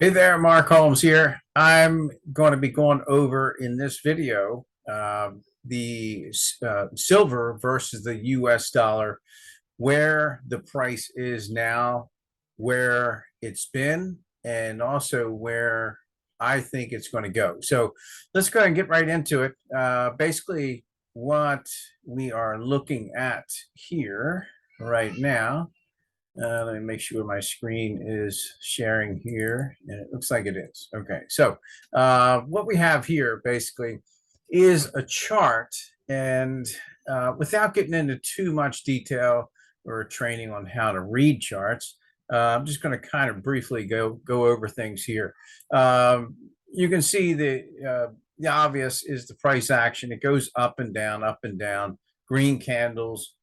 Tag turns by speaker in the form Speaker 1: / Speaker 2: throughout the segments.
Speaker 1: Hey there, Mark Holmes here. I'm going to be going over in this video the silver versus the US dollar, where the price is now, where it's been, and also where I think it's going to go. So let's go ahead and get right into it. Basically, what we are looking at here right now, let me make sure my screen is sharing here, and it looks like it is. Okay, so what we have here basically is a chart, and without getting into too much detail or training on how to read charts, I'm just going to kind of briefly go over things here. You can see the obvious is the price action. It goes up and down, up and down. Green candles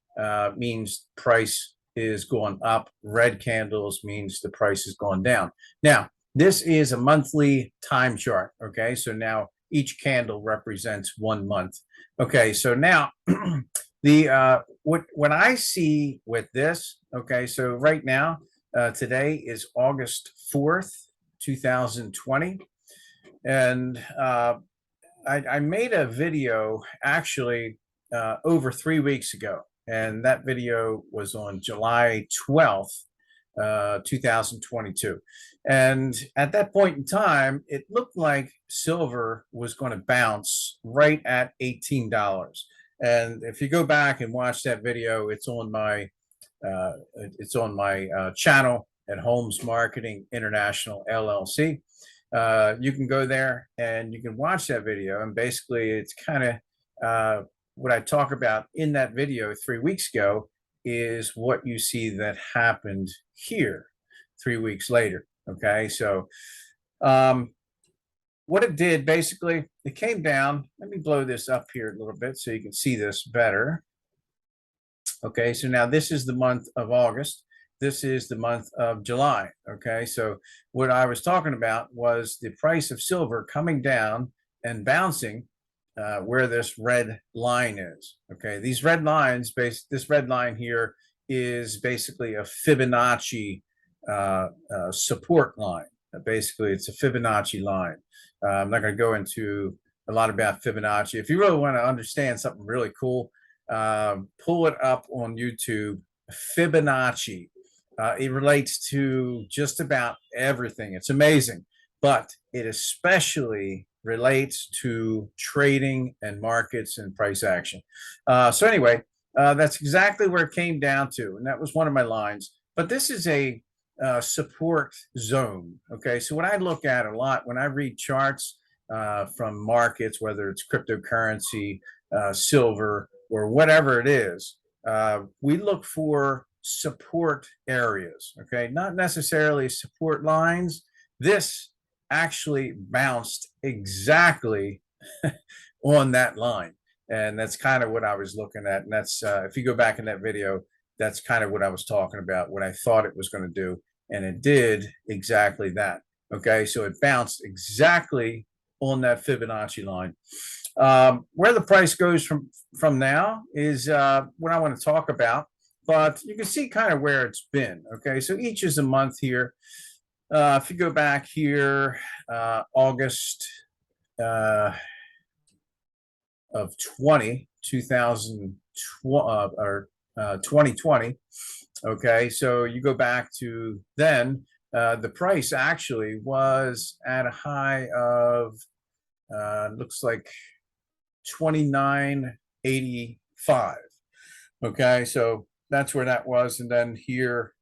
Speaker 1: means price is going up. Red candles means the price is going down. Now, this is a monthly time chart. Okay, so now each candle represents 1 month. Okay, so now the what I see with this. Okay, so right now today is August 4th, 2020, and I made a video actually over 3 weeks ago, and that video was on July 12th, 2022. And at that point in time, it looked like silver was going to bounce right at $18. And if you go back and watch that video, it's on my channel at Holmes Marketing International LLC. You can go there and you can watch that video, and basically it's kind of what I talk about in that video 3 weeks ago is what you see that happened here 3 weeks later. Okay, so what it did basically, it came down. Let me blow this up here a little bit so you can see this better. Okay, so now this is the month of August. This is the month of July. Okay, so what I was talking about was the price of silver coming down and bouncing where this red line is. Okay, these red lines, this red line here is basically a Fibonacci support line. Basically, it's a Fibonacci line. I'm not going to go into a lot about Fibonacci. If you really want to understand something really cool, pull it up on YouTube. Fibonacci. It relates to just about everything. It's amazing, but it especially relates to trading and markets and price action. So anyway, that's exactly where it came down to, and that was one of my lines. But this is a support zone. Okay, so when I look at a lot, when I read charts from markets, whether it's cryptocurrency, silver, or whatever it is, we look for support areas. Okay, not necessarily support lines. This actually bounced exactly on that line, and that's kind of what I was looking at. And that's if you go back in that video, that's kind of what I was talking about, what I thought it was going to do, and it did exactly that. Okay, so it bounced exactly on that Fibonacci line. Where the price goes from now is what I want to talk about, but you can see kind of where it's been. Okay, so each is a month here. If you go back here, August of 2020, okay, so you go back to then, the price actually was at a high of looks like 29.85. Okay, so that's where that was. And then here,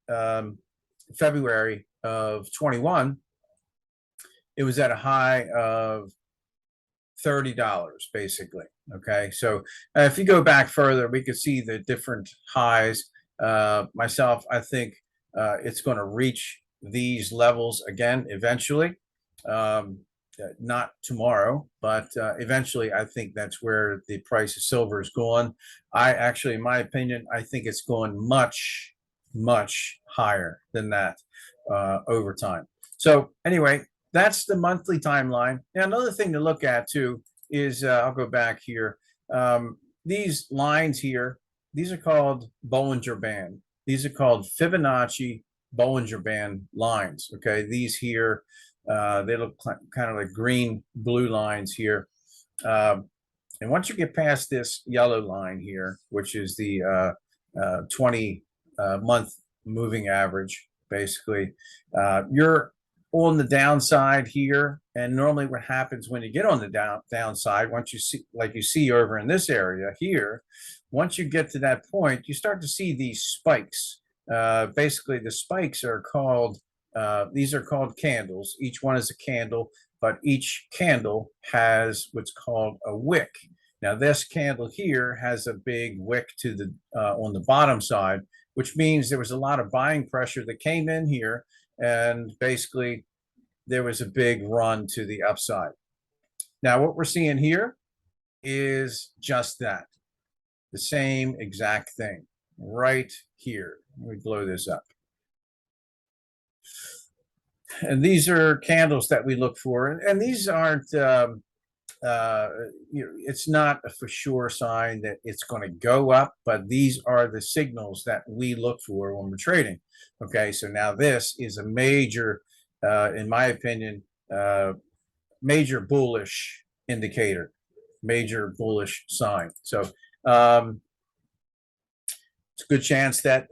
Speaker 1: February of 21, it was at a high of $30 basically. Okay, so if you go back further, we could see the different highs. Myself, I think it's going to reach these levels again eventually. Not tomorrow, but eventually I think that's where the price of silver is going. I actually, in my opinion, I think it's going much, much higher than that over time. So anyway, that's the monthly timeline. Now, another thing to look at too is, I'll go back here. These lines here, these are called Bollinger Band. These are called Fibonacci Bollinger Band lines. Okay, these here, They look kind of like green blue lines here. And once you get past this yellow line here, which is the 20-month moving average, basically, you're on the downside here. And normally what happens when you get on the downside, once you see, like you see over in this area here, once you get to that point, you start to see these spikes. Basically, the spikes are called, these are called candles. Each one is a candle, but each candle has what's called a wick. Now, this candle here has a big wick to the on the bottom side, which means there was a lot of buying pressure that came in here, and basically there was a big run to the upside. Now, what we're seeing here is just that, the same exact thing right here. Let me blow this up. And these are candles that we look for, and these aren't it's not a for sure sign that it's going to go up, but these are the signals that we look for when we're trading. Okay, so now this is a major, in my opinion, major bullish indicator, major bullish sign. So it's a good chance that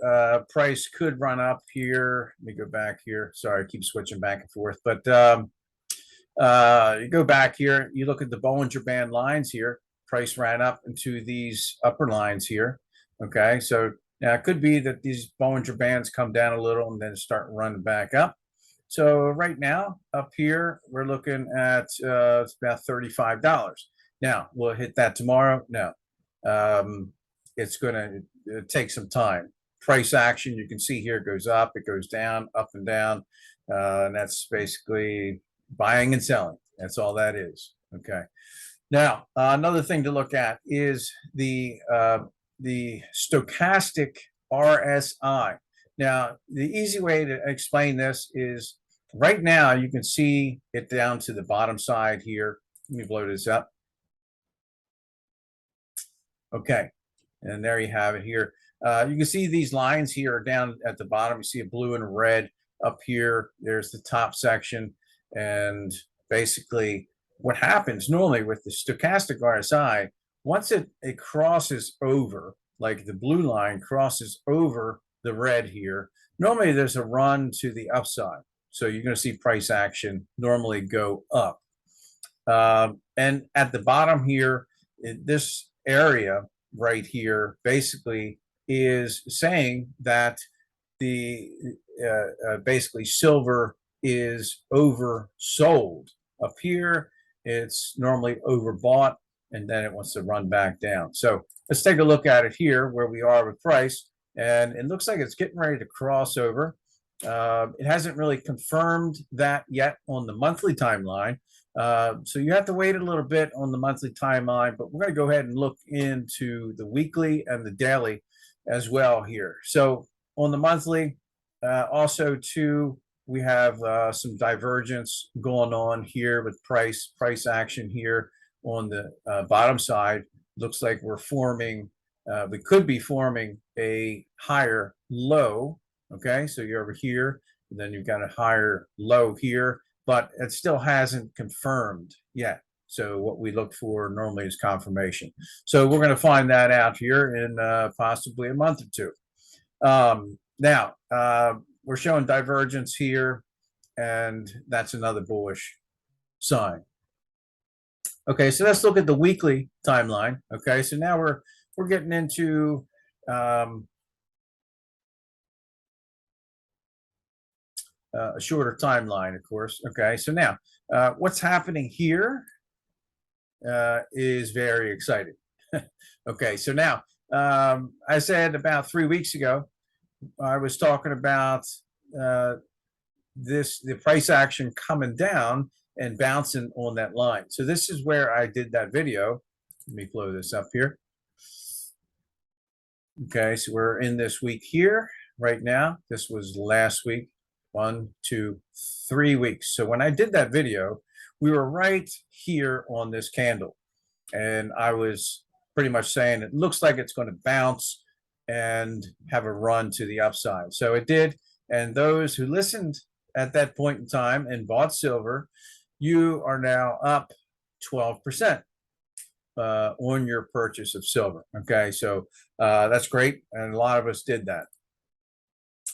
Speaker 1: price could run up here. Let me go back here. Sorry, I keep switching back and forth, but you go back here, you look at the Bollinger Band lines here, price ran up into these upper lines here. Okay, so now it could be that these Bollinger Bands come down a little and then start running back up. So right now up here, we're looking at it's about $35. Now, will it hit that tomorrow? No. It's going to take some time. Price action, you can see here, goes up, it goes down, up and down. And that's basically buying and selling. That's all that is. Okay. Now, another thing to look at is the Stochastic Rsi. Now, the easy way to explain this is right now you can see it down to the bottom side here. Let me blow this up. Okay. And there you have it here. You can see these lines here are down at the bottom. You see a blue and a red up here. There's the top section. And basically what happens normally with the Stochastic RSI, once it crosses over, like the blue line crosses over the red here, normally there's a run to the upside. So you're going to see price action normally go up. And at the bottom here, this area right here basically is saying that the basically silver is oversold. Up here, it's normally overbought, and then it wants to run back down. So let's take a look at it here where we are with price, and it looks like it's getting ready to cross over. It hasn't really confirmed that yet on the monthly timeline. So you have to wait a little bit on the monthly timeline, but we're going to go ahead and look into the weekly and the daily as well here. So on the monthly, also too, we have some divergence going on here with price action here on the bottom side. Looks like we're forming, we could be forming a higher low. Okay, so you're over here, and then you've got a higher low here, but it still hasn't confirmed yet. So what we look for normally is confirmation. So we're going to find that out here in possibly a month or two. Now, we're showing divergence here, and that's another bullish sign. Okay, so let's look at the weekly timeline. Okay, so now we're getting into a shorter timeline, of course. Okay, so now what's happening here is very exciting. Okay, so now I said about 3 weeks ago, I was talking about the price action coming down and bouncing on that line. So this is where I did that video. Let me blow this up here. Okay, so we're in this week here right now. This was last week. 1, 2, 3 weeks. So when I did that video, we were right here on this candle. And I was pretty much saying it looks like it's going to bounce and have a run to the upside. So it did. And those who listened at that point in time and bought silver, you are now up 12% on your purchase of silver. Okay, so that's great, and a lot of us did that.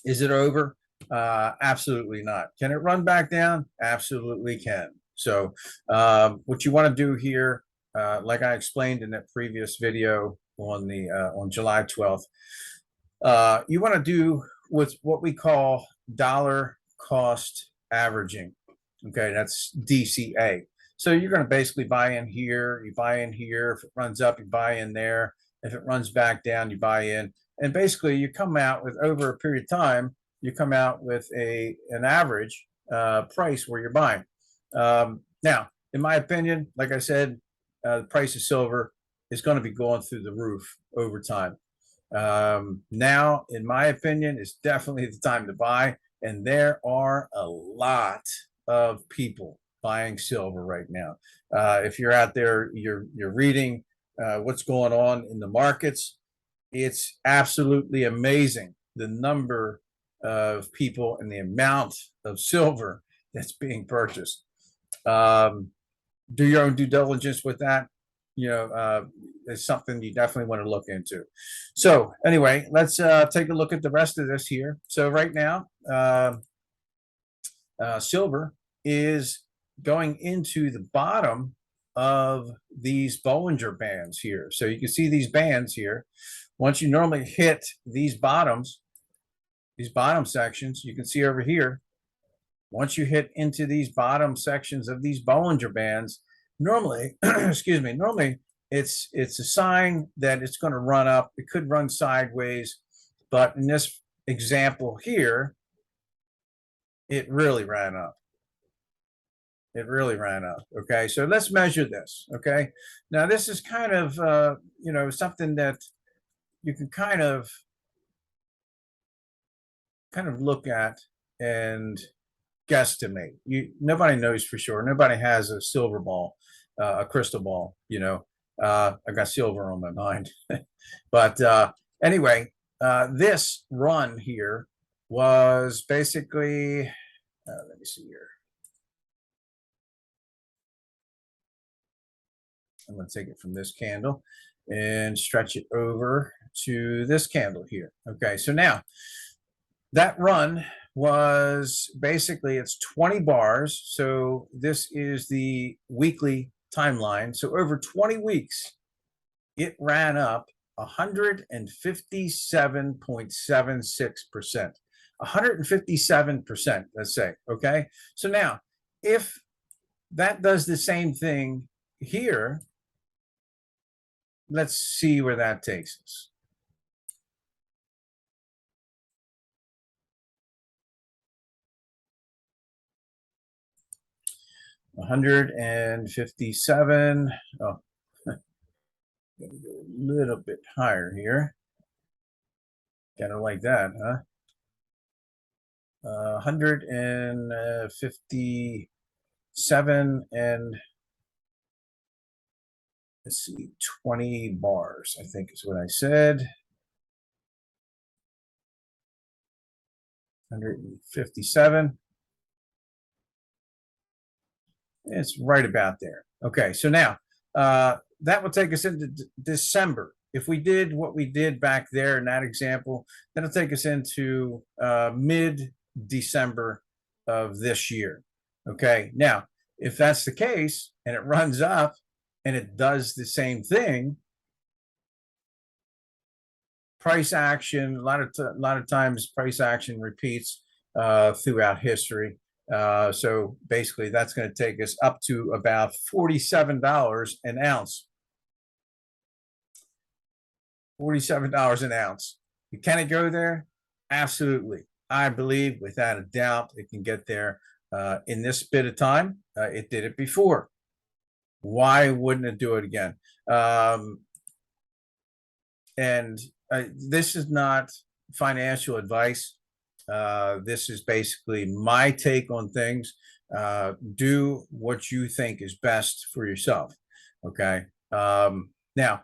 Speaker 1: Is it over? Absolutely not. Can it run back down? Absolutely can. So what you want to do here, like I explained in that previous video on July 12th, you want to do what we call dollar cost averaging. Okay, that's DCA. So you're going to basically buy in here, you buy in here. If it runs up, you buy in there. If it runs back down, you buy in. And basically you come out with, over a period of time, you come out with an average price where you're buying. Now, in my opinion, like I said, the price of silver is going to be going through the roof over time. Now, in my opinion, it's definitely the time to buy. And there are a lot of people buying silver right now. If you're out there, you're reading what's going on in the markets. It's absolutely amazing the number of people and the amount of silver that's being purchased. Do your own due diligence with that. It's something you definitely want to look into. So anyway, let's take a look at the rest of this here. So right now, silver is going into the bottom of these Bollinger Bands here. So you can see these bands here. Once you normally hit these bottom sections, you can see over here, once you hit into these bottom sections of these Bollinger Bands, normally, excuse me, normally it's a sign that it's going to run up. It could run sideways, but in this example here, it really ran up. It really ran up. Okay, so let's measure this. Okay, now this is kind of something that you can kind of look at and guesstimate. Nobody knows for sure. Nobody has a silver ball, a crystal ball. I got silver on my mind. But anyway, this run here was basically, let me see here. I'm going to take it from this candle and stretch it over to this candle here. Okay, so now that run was basically, it's 20 bars. So this is the weekly timeline. So over 20 weeks, it ran up 157.76%. 157%, let's say. Okay, so now if that does the same thing here, let's see where that takes us. $157. Oh, gotta go a little bit higher here. Kind of like that, huh? 157 and let's see, 20 bars, I think is what I said. 157. It's right about there. Okay, so now that will take us into December. If we did what we did back there in that example, that'll take us into mid-December of this year. Okay, now if that's the case and it runs up and it does the same thing, price action, a lot of times price action repeats throughout history. So basically that's going to take us up to about $47 an ounce. $47 an ounce. Can it go there? Absolutely. I believe without a doubt it can get there in this bit of time. It did it before. Why wouldn't it do it again? This is not financial advice. This is basically my take on things. Do what you think is best for yourself. Okay. Now,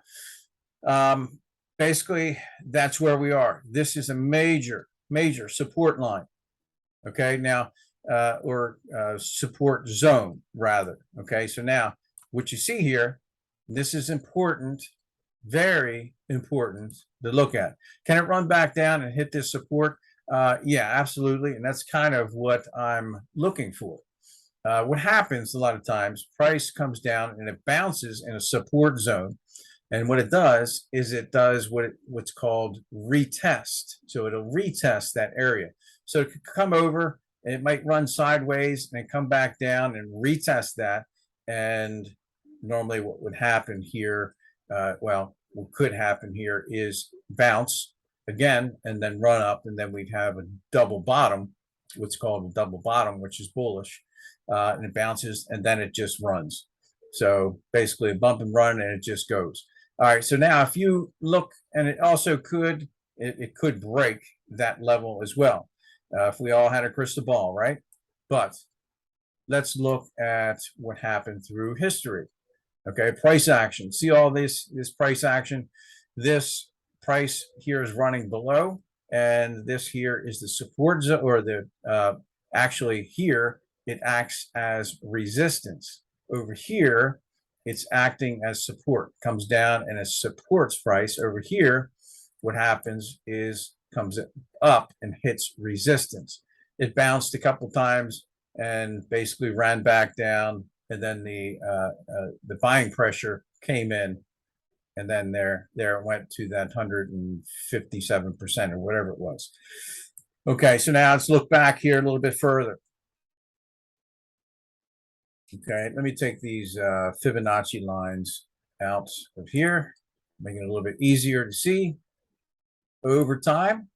Speaker 1: basically, that's where we are. This is a major support line. Okay. Now, or support zone rather. Okay, so now what you see here, this is important, very important to look at. Can it run back down and hit this support? Yeah, absolutely, and that's kind of what I'm looking for. What happens a lot of times, price comes down and it bounces in a support zone. And what it does is it does what's called retest. So it'll retest that area. So it could come over and it might run sideways and then come back down and retest that. And normally what would happen here, well, what could happen here is bounce again and then run up, and then we'd have a double bottom, what's called a double bottom, which is bullish. And it bounces and then it just runs. So basically a bump and run and it just goes. All right, so now if you look, and it also could, it could break that level as well, if we all had a crystal ball, right? But let's look at what happened through history. Okay, price action. See all this price action? This price here is running below, and this here is the support zone, or the actually here it acts as resistance. Over here, it's acting as support. Comes down and it supports price. Over here, what happens is comes up and hits resistance. It bounced a couple times and basically ran back down, and then the buying pressure came in, and then there it went to that 157% or whatever it was. Okay, so now let's look back here a little bit further. Okay, let me take these Fibonacci lines out of here, make it a little bit easier to see. Over time,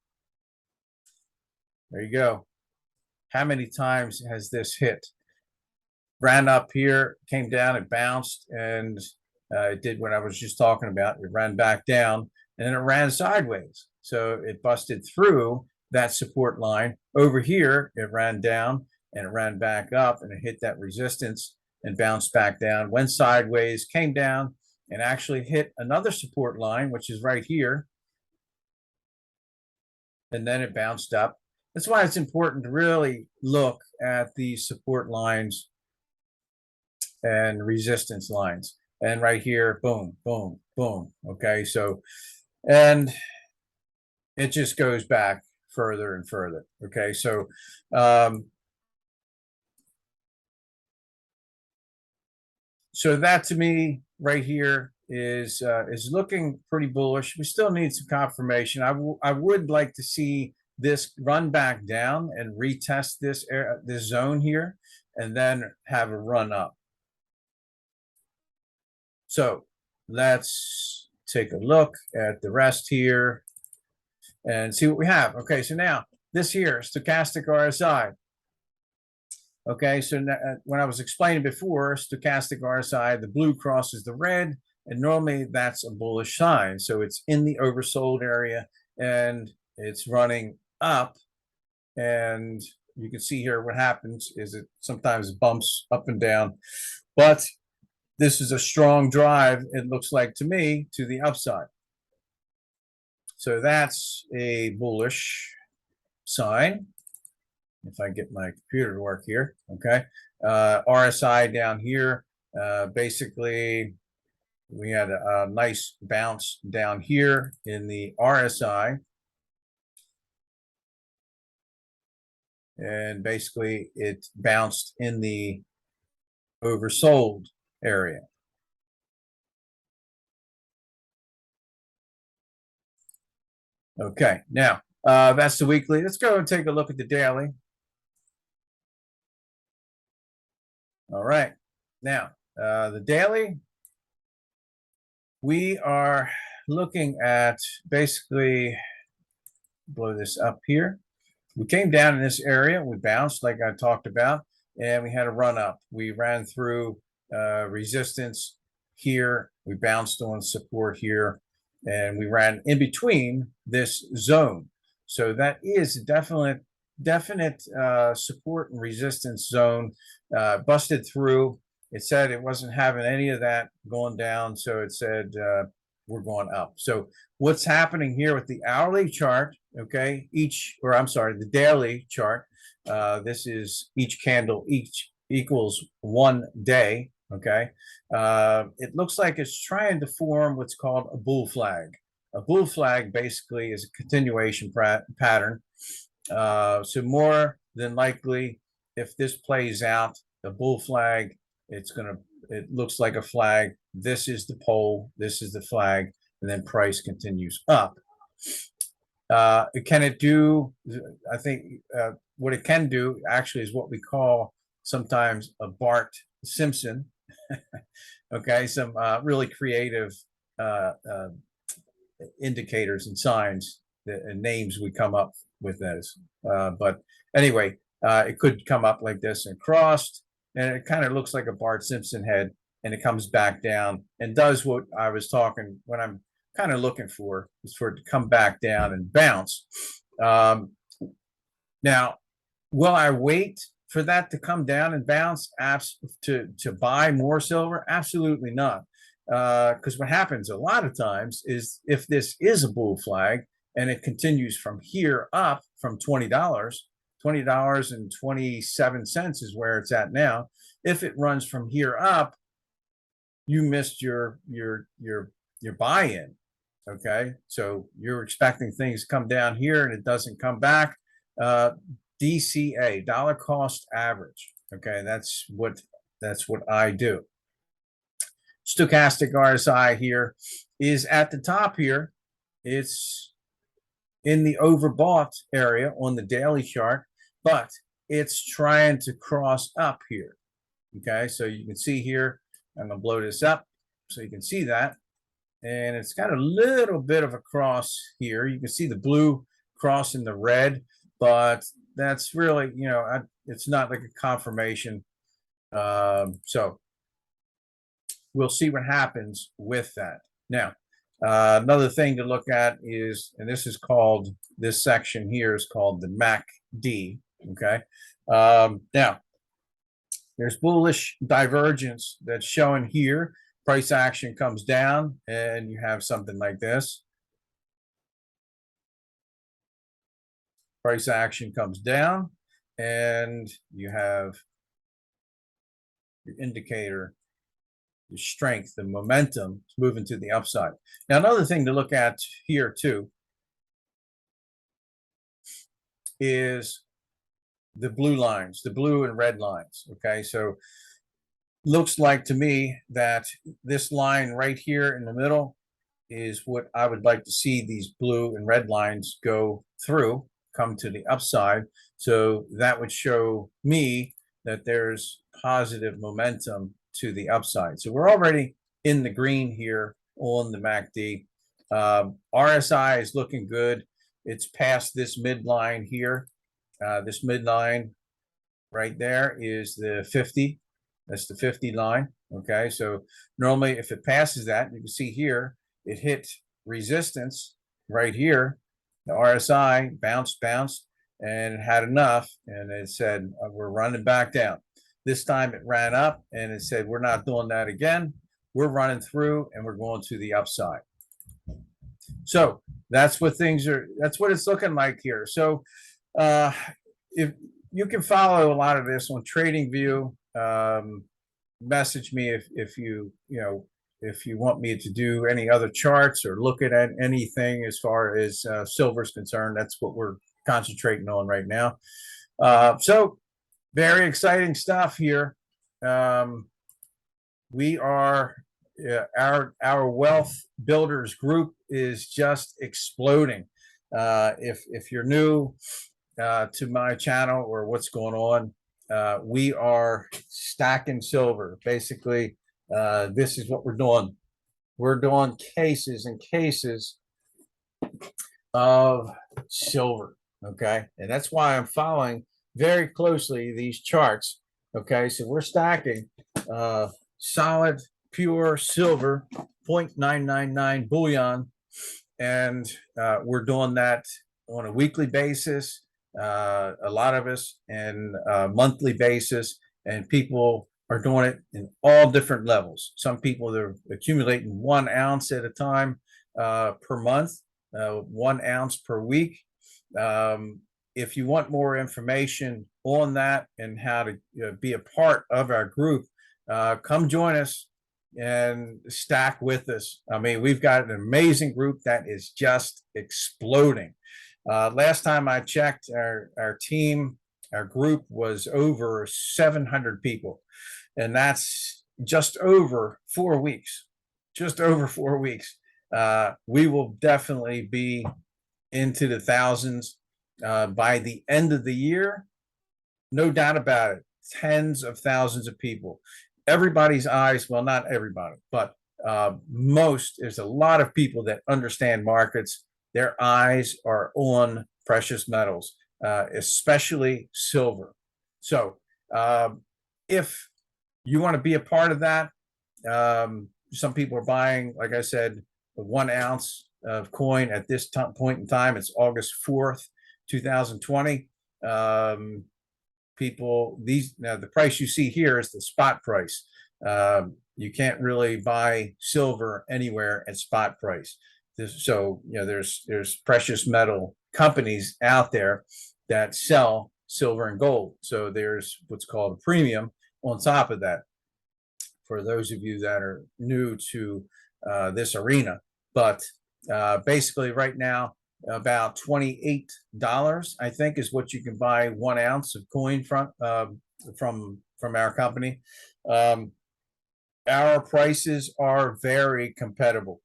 Speaker 1: there you go. How many times has this hit? Ran up here, came down, it bounced, and it did what I was just talking about. It ran back down, and then it ran sideways. So it busted through that support line. Over here, it ran down, and it ran back up, and it hit that resistance and bounced back down, went sideways, came down, and actually hit another support line, which is right here. And then it bounced up. That's why it's important to really look at these support lines and resistance lines. And right here, boom, boom, boom. Okay, so, and it just goes back further and further. Okay, so so that to me right here is looking pretty bullish. We still need some confirmation. I would like to see this run back down and retest this zone here, and then have a run up. So let's take a look at the rest here and see what we have. Okay, so now this here, Stochastic Rsi. Okay, so when I was explaining before, Stochastic Rsi, the blue crosses the red, and normally that's a bullish sign. So it's in the oversold area, and it's running up, and you can see here what happens is it sometimes bumps up and down, but this is a strong drive, it looks like to me, to the upside. So that's a bullish sign. If I get my computer to work here, okay. RSI down here, basically we had a nice bounce down here in the RSI, and basically it bounced in the oversold area. Okay, now that's the weekly. Let's go and take a look at the daily. All right, now the daily, we are looking at basically, blow this up here. We came down in this area, we bounced like I talked about, and we had a run up. We ran through resistance here, we bounced on support here, and we ran in between this zone. So that is a definite support and resistance zone. Busted through. It said it wasn't having any of that going down, so it said we're going up. So what's happening here with the hourly chart, okay, the daily chart, this is each candle each equals 1 day, okay. It looks like it's trying to form what's called a bull flag. A bull flag basically is a continuation pattern. So more than likely, if this plays out, the bull flag, it looks like a flag. This is the pole, this is the flag, and then price continues up. Can it do, I think what it can do actually is what we call sometimes a Bart Simpson. Okay, some really creative indicators and signs and names we come up with those. But anyway, it could come up like this and crossed, and it kind of looks like a Bart Simpson head, and it comes back down and does what I was talking, what I'm kind of looking for is for it to come back down and bounce. Now, will I wait for that to come down and bounce to buy more silver? Absolutely not. Because what happens a lot of times is if this is a bull flag and it continues from here up from $20, $20.27 is where it's at now. If it runs from here up, you missed your buy-in. Okay, so you're expecting things to come down here and it doesn't come back. DCA, dollar cost average. Okay, that's what I do. Stochastic RSI here is at the top here. It's in the overbought area on the daily chart, but it's trying to cross up here. Okay, so you can see here, I'm gonna blow this up so you can see that. And it's got a little bit of a cross here. You can see the blue cross in the red, but that's really, it's not like a confirmation. So we'll see what happens with that. Now, another thing to look at is, and this section here is called the MACD, okay? Now, there's bullish divergence that's shown here. Price action comes down and you have something like this. Price action comes down and you have your indicator, the strength, the momentum moving to the upside. Now, another thing to look at here too is the blue lines, the blue and red lines. Okay, so looks like to me that this line right here in the middle is what I would like to see these blue and red lines go through, come to the upside. So that would show me that there's positive momentum to the upside. So we're already in the green here on the MACD. RSI is looking good. It's past this midline here. This midline right there is the 50. That's the 50 line. Okay, so normally if it passes that, you can see here, it hit resistance right here. The RSI bounced, and it had enough, and it said, we're running back down. This time it ran up, and it said, we're not doing that again. We're running through, and we're going to the upside. So that's what it's looking like here. So if you can follow a lot of this on TradingView, message me if you want me to do any other charts or look at anything as far as silver is concerned. That's what we're concentrating on right now. So very exciting stuff here. We are our wealth builders group is just exploding. If you're new to my channel or what's going on, we are stacking silver. Basically, this is what we're doing. We're doing cases and cases of silver, okay? And that's why I'm following very closely these charts, okay? So we're stacking solid, pure silver, 0.999 bullion, and we're doing that on a weekly basis, a lot of us, and monthly basis, and people are doing it in all different levels. Some people are accumulating 1 ounce at a time per month, 1 ounce per week. If you want more information on that and how to be a part of our group, come join us and stack with us. I mean, we've got an amazing group that is just exploding. Last time I checked, our team, our group was over 700 people, and that's just over 4 weeks. Just over 4 weeks. We will definitely be into the thousands by the end of the year. No doubt about it. Tens of thousands of people. Everybody's eyes, well, not everybody, but there's a lot of people that understand markets. Their eyes are on precious metals, especially silver. So if you want to be a part of that, some people are buying, like I said, 1 ounce of coin at this point in time. It's August 4th, 2020. Now the price you see here is the spot price. You can't really buy silver anywhere at spot price. There's precious metal companies out there that sell silver and gold. So there's what's called a premium on top of that for those of you that are new to this arena. But basically right now, about $28, I think, is what you can buy 1 ounce of coin from our company. Our prices are very competitive.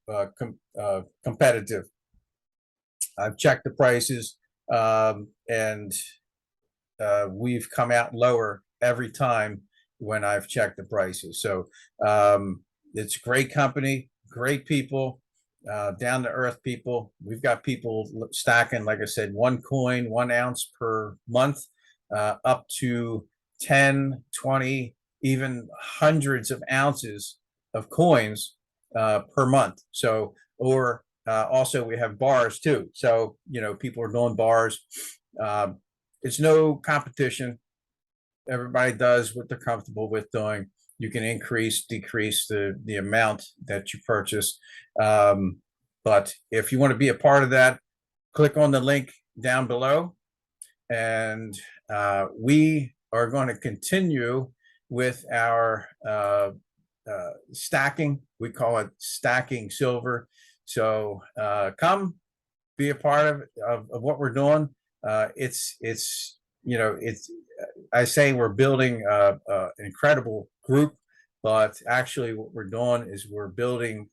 Speaker 1: I've checked the prices, and we've come out lower every time when I've checked the prices. So it's a great company, great people, down to earth people. We've got people stacking, like I said, 1 coin, 1 ounce per month, up to 10, 20, even hundreds of ounces of coins per month. So, or also we have bars too. So, people are doing bars. It's no competition. Everybody does what they're comfortable with doing. You can increase, decrease the amount that you purchase. But if you want to be a part of that, click on the link down below. And we are going to continue with our stacking. We call it stacking silver. So come be a part of what we're doing. I say we're building an incredible group, but actually what we're doing is we're building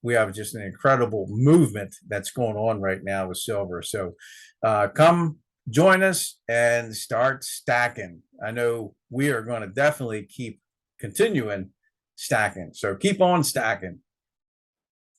Speaker 1: we have just an incredible movement that's going on right now with silver. So come join us and start stacking. I know we are going to definitely keep continuing stacking. So keep on stacking.